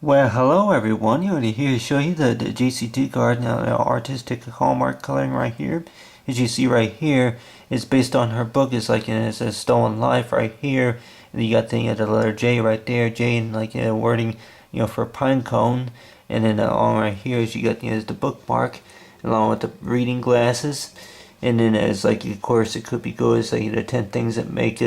Well, hello everyone. Here to show you the Jaycee Dugard Artistic Hallmark coloring right here. As you see right here, it's based on her book. It's like it's a stolen life right here. And you got the letter J right there, J and like wording for pine cone. And then along right here is you got the bookmark along with the reading glasses. And then as like of course it could be good as like the 10 things that make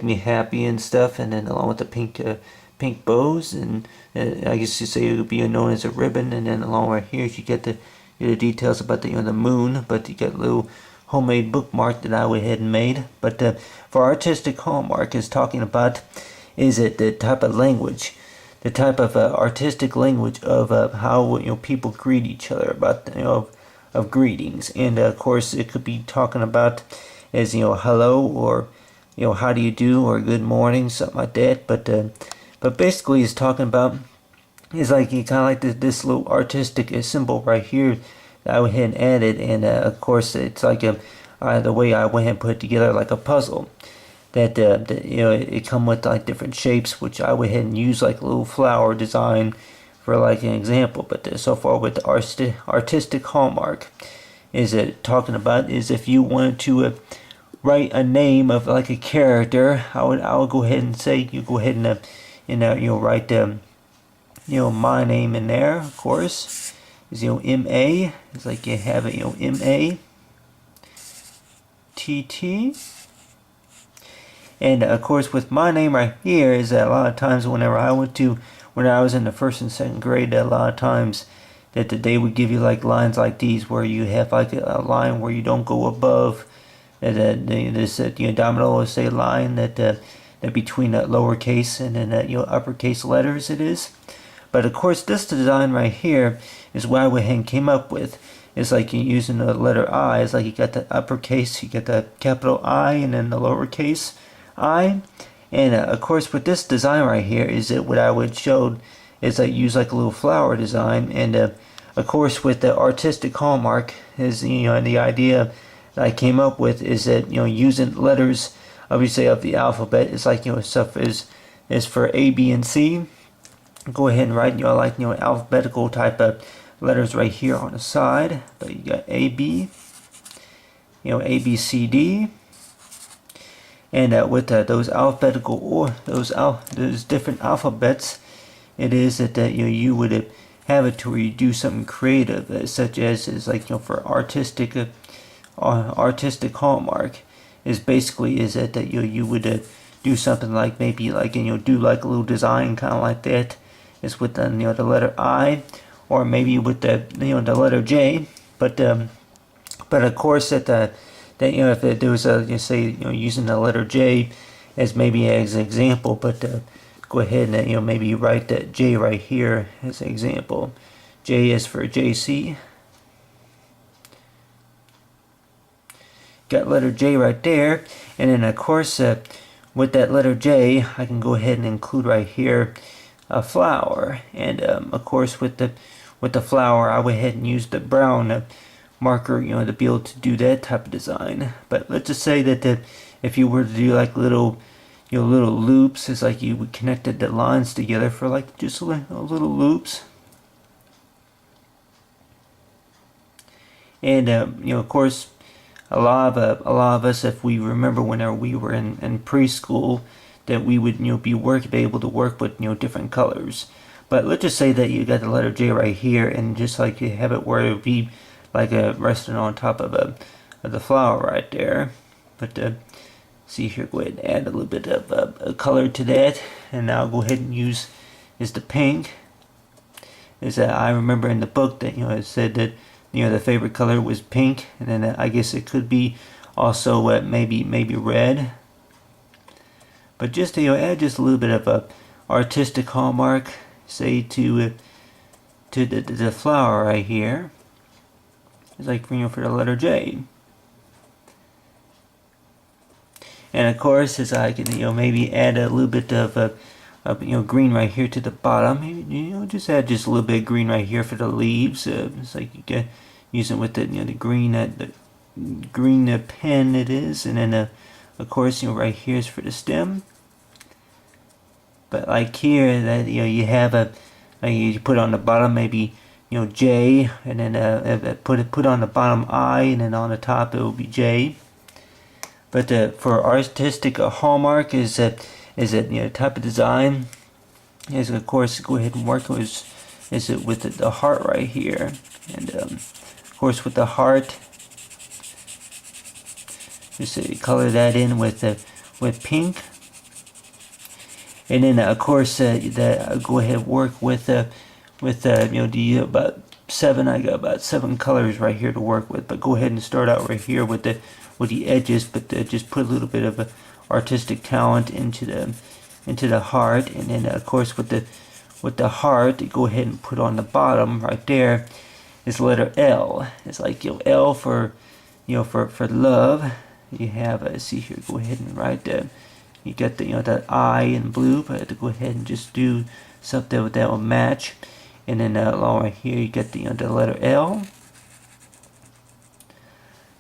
me happy and stuff. And then along with the pink bows, and I guess you say it would be known as a ribbon. And then along right here you get the details about the moon, but you get a little homemade bookmark that I went ahead and made. But for Artistic Hallmark is talking about is it the type of language, the type of artistic language of how people greet each other, about of greetings. And of course it could be talking about as hello, or how do you do, or good morning, something like that. But basically it's talking about is like you kind of like this little artistic symbol right here that I went ahead and added. And of course it's like the way I went ahead and put it together like a puzzle that it come with like different shapes, which I went ahead and use like a little flower design for like an example. But so far with the Artistic Hallmark is it talking about is if you wanted to write a name of like a character, I would go ahead and say you go ahead and write my name in there. Of course is M-A. It's like you have it M-A T-T. And of course with my name right here is that a lot of times when I was in the first and second grade, a lot of times that they would give you like lines like these where you have like a line where you don't go above this down below is say line that between that lowercase and then uppercase letters it is. But of course this design right here is what I went ahead and came up with. It's like you're using the letter I. It's like you got the uppercase, you got the capital I, and then the lowercase I. And of course with this design right here is that what I would show is I use like a little flower design. And of course with the Artistic Hallmark is the idea that I came up with is that using letters obviously of the alphabet is like stuff is for A, B, and C. Go ahead and write like alphabetical type of letters right here on the side. But you got A, B, A, B, C, D. And with those alphabetical or those different alphabets, it is that you would have it to where you do something creative, such as is like for Artistic Hallmark is basically is that you would do something like maybe like do like a little design kind of like that. Is with the the letter I, or maybe with the the letter J. But of course that if there was say using the letter J as maybe as an example, but go ahead and maybe write that J right here as an example. J is for Jaycee. Got letter J right there, and then of course with that letter J I can go ahead and include right here a flower. And of course with the flower I went ahead and used the brown marker to be able to do that type of design. But let's just say that if you were to do like little little loops, it's like you would connect the lines together for like just little loops. And of course a lot of us, if we remember whenever we were in preschool, that we would be able to work with different colors. But let's just say that you got the letter J right here, and just like you have it where it would be like resting on top of the flower right there. But see here, go ahead and add a little bit of a color to that, and now I'll go ahead and use is the pink. Is that I remember in the book that it said that the favorite color was pink, and then I guess it could be also maybe red. But just to add just a little bit of a Artistic Hallmark, say to the flower right here. It's like for the letter J. And of course, as I can maybe add a little bit of green right here to the bottom. Maybe just add just a little bit of green right here for the leaves. It's like you can use it with the the green pen it is, and then of course right here is for the stem. But like here that you have You put on the bottom maybe J, and then put on the bottom I, and then on the top it will be J. But for Artistic Hallmark is that type of design is, of course, go ahead and work with the heart right here, and of course with the heart, just color that in with pink, and then of course go ahead and work with the about seven. I got about 7 colors right here to work with, but go ahead and start out right here with the edges, but just put a little bit of artistic talent into the heart, and then of course with the heart, go ahead and put on the bottom right there is the letter L. It's like L for for love. You have see here. Go ahead and write that. You got the that I in blue, but to go ahead and just do something that will match. And then along right here, you get the letter L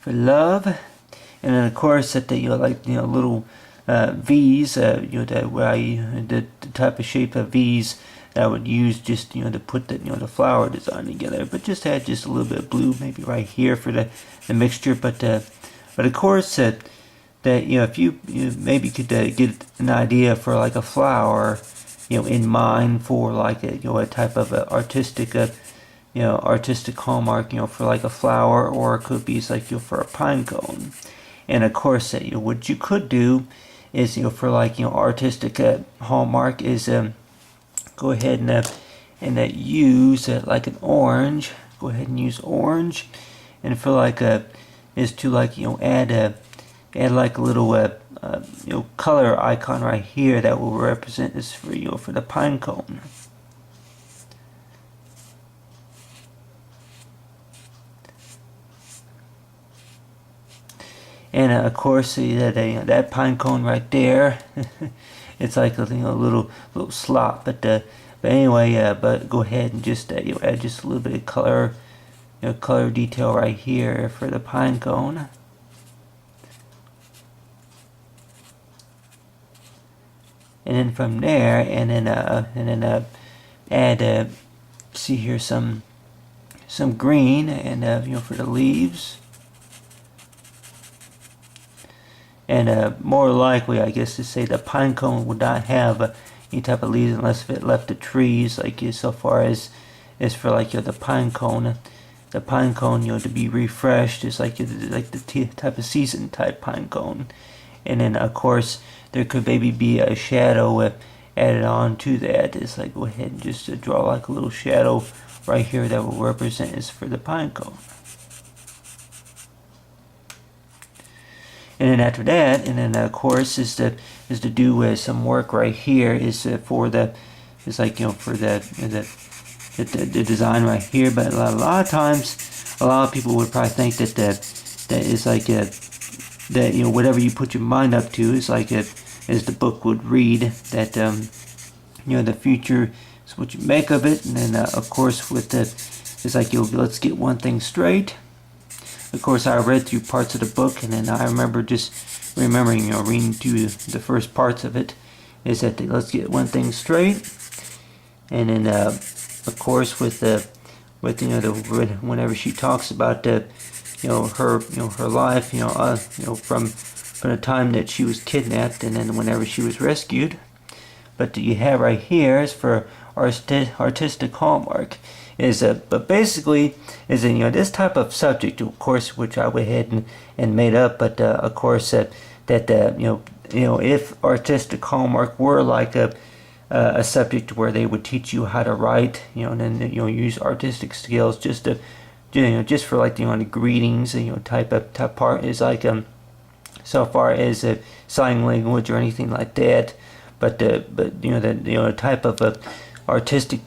for love. And then of course that like little V's, the type of shape of V's that I would use just to put the flower design together. But just add just a little bit of blue maybe right here for the mixture. But of course that if you maybe could get an idea for like a flower in mind for like a type of artistic artistic hallmark for like a flower, or it could be like for a pine cone. And of course what you could do is for like artistic hallmark is go ahead and use like an orange. Go ahead and use orange, and for like is to like add like a little color icon right here that will represent this for for the pine cone. And of course, see that pine cone right there. It's like a little slot, but anyway, but go ahead and just add just a little bit of color, color detail right here for the pine cone. And then from there, and then add see here some green, and for the leaves. And more likely, I guess to say, the pine cone would not have any type of leaves unless if it left the trees, like so far as for like the pine cone. The pine cone, to be refreshed is like the type of season type pine cone. And then of course there could maybe be a shadow added on to that. It's like go ahead and just draw like a little shadow right here that will represent is for the pine cone. And then after that, and then of course is to do some work right here is for the like for the design right here. But a lot of times, a lot of people would probably think that is like that whatever you put your mind up to is like as the book would read, that the future is what you make of it. And then of course with it's like let's get one thing straight. Of course, I read through parts of the book, and then I remember just remembering, reading through the first parts of it, is that let's get one thing straight. And then, of course, with whenever she talks about her life, from the time that she was kidnapped, and then whenever she was rescued. But you have right here is for Artistic Hallmark. But basically is this type of subject, of course, which I went ahead and made up, but of course that if Artistic Hallmark were like a subject where they would teach you how to write, and then use artistic skills just to just for like the greetings, type part is like so far as sign language or anything like that, but the type of artistic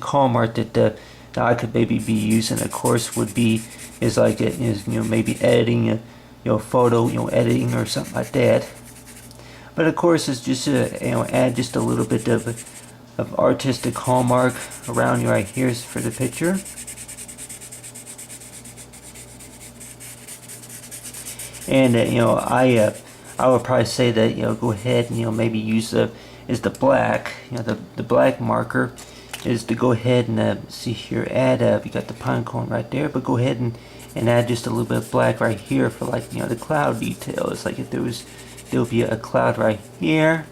hallmark that I could maybe be using, of course, would be is like maybe editing photo editing or something like that. But of course it's just add just a little bit of artistic hallmark around you right here for the picture. And I would probably say that go ahead and maybe use the black, the black marker, is to go ahead and see here, add we got the pine cone right there, but go ahead and add just a little bit of black right here for, like, the cloud detail. It's like if there'll be a cloud right here.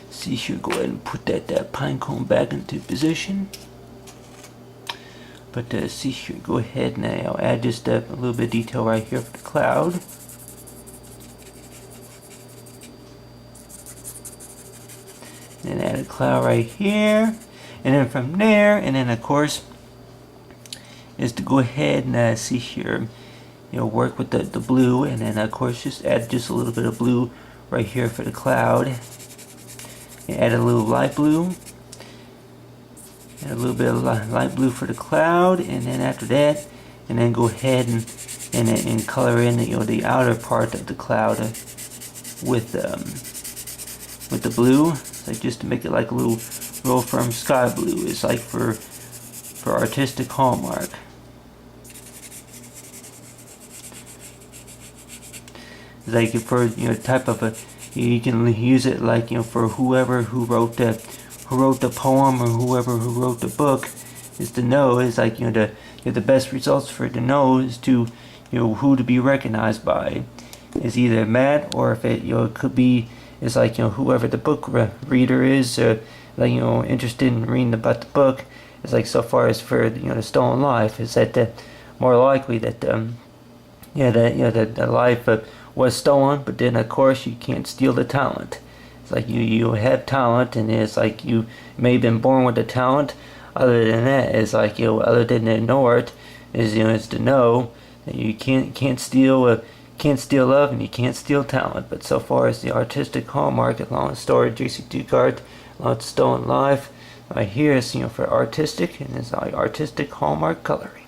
See here, go ahead and put that pine cone back into position. But see here, go ahead now, add just a little bit of detail right here for the cloud. And add a cloud right here. And then from there, and then of course, is to go ahead and see here, work with the blue. And then of course, just add just a little bit of blue right here for the cloud. And add a little light blue. And a little bit of light blue for the cloud, and then after that, and then go ahead and color in the outer part of the cloud with the blue, like just to make it like a little real firm sky blue. It's like for Artistic Hallmark. It's like for type of you can use it like for whoever who wrote the poem or whoever who wrote the book, is to know is like the best results for it to know is to who to be recognized by is either Matt, or if it it could be is like whoever the book reader is like interested in reading about the book. It's like so far as for the stolen life is that more likely that that the life was stolen, but then of course you can't steal the talent. It's like you have talent, and it's like you may have been born with the talent. Other than that, it's like other than to know it, is to know that you can't steal love, and you can't steal talent. But so far as the Artistic Hallmark, along with story Jaycee Dugard, along with Stolen Life, right here is for artistic, and it's like Artistic Hallmark coloring.